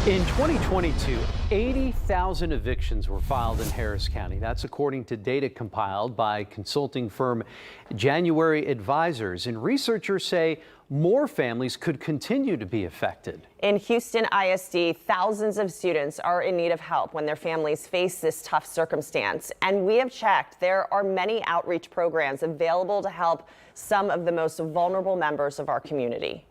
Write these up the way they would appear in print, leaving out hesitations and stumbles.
In 2022, 80,000 evictions were filed in Harris County. That's according to data compiled by consulting firm January Advisors. And researchers say more families could continue to be affected. In Houston ISD, thousands of students are in need of help when their families face this tough circumstance. And we have checked, there are many outreach programs available to help some of the most vulnerable members of our community.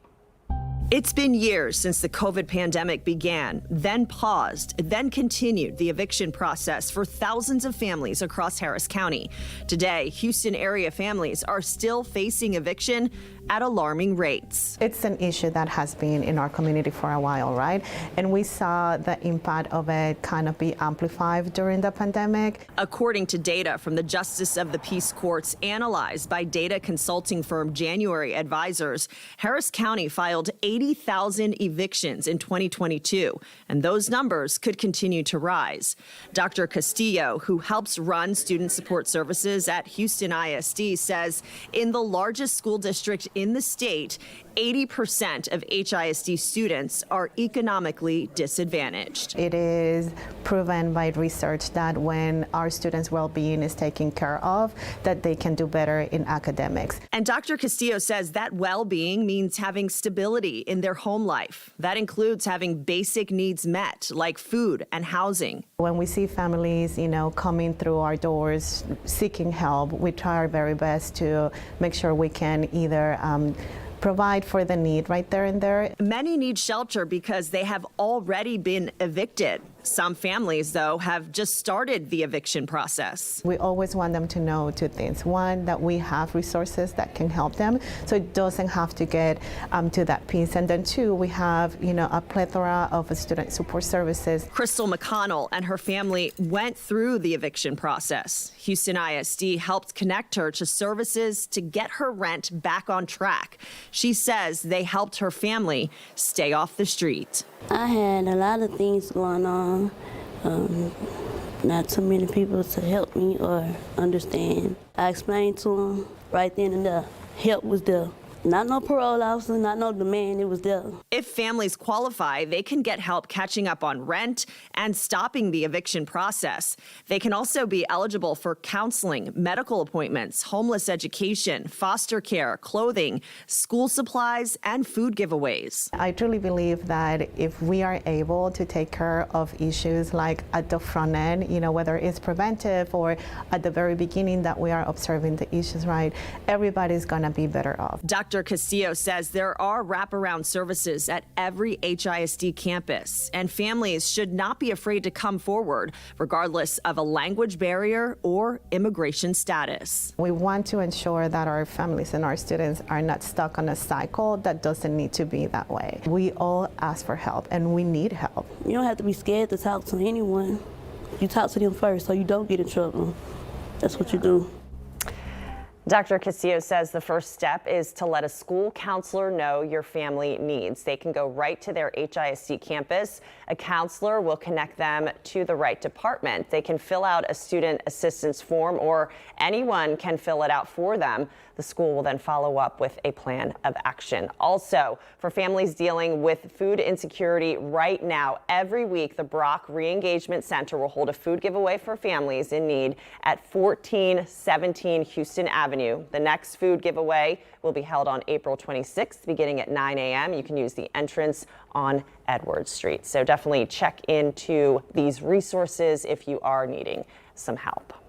It's been years since the COVID pandemic began, then paused, then continued the eviction process for thousands of families across Harris County. Today, Houston area families are still facing eviction at alarming rates. It's an issue that has been in our community for a while, right? And we saw the impact of it kind of be amplified during the pandemic. According to data from the Justice of the Peace Courts analyzed by data consulting firm January Advisors, Harris County filed 80,000 evictions in 2022, and those numbers could continue to rise. Dr. Castillo, who helps run student support services at Houston ISD, says in the largest school district in the state, 80% of HISD students are economically disadvantaged. It is proven by research that when our students' well-being is taken care of, that they can do better in academics. And Dr. Castillo says that well-being means having stability in their home life. That includes having basic needs met, like food and housing. When we see families, coming through our doors seeking help, we try our very best to make sure we can either provide for the need right there and there. Many need shelter because they have already been evicted. Some families, though, have just started the eviction process. We always want them to know two things. One, that we have resources that can help them, so it doesn't have to get to that piece. And then two, we have, a plethora of student support services. Crystal McConnell and her family went through the eviction process. Houston ISD helped connect her to services to get her rent back on track. She says they helped her family stay off the street. I had a lot of things going on. Not too many people to help me or understand. I explained to them right then and there. Help was there. Not no parole officer, not no demand, it was there. If families qualify, they can get help catching up on rent and stopping the eviction process. They can also be eligible for counseling, medical appointments, homeless education, foster care, clothing, school supplies, and food giveaways. I truly believe that if we are able to take care of issues like at the front end, whether it's preventive or at the very beginning that we are observing the issues right, everybody's gonna be better off. Dr. Castillo says there are wraparound services at every HISD campus, and families should not be afraid to come forward, regardless of a language barrier or immigration status. We want to ensure that our families and our students are not stuck on a cycle that doesn't need to be that way. We all ask for help, and we need help. You don't have to be scared to talk to anyone. You talk to them first so you don't get in trouble. That's what you do. Dr. Castillo says the first step is to let a school counselor know your family needs. They can go right to their HISD campus. A counselor will connect them to the right department. They can fill out a student assistance form, or anyone can fill it out for them. The school will then follow up with a plan of action. Also, for families dealing with food insecurity right now, every week the Brock Re-Engagement Center will hold a food giveaway for families in need at 1417 Houston Avenue. The next food giveaway will be held on April 26th, beginning at 9 a.m. You can use the entrance on Edwards Street. So definitely check into these resources if you are needing some help.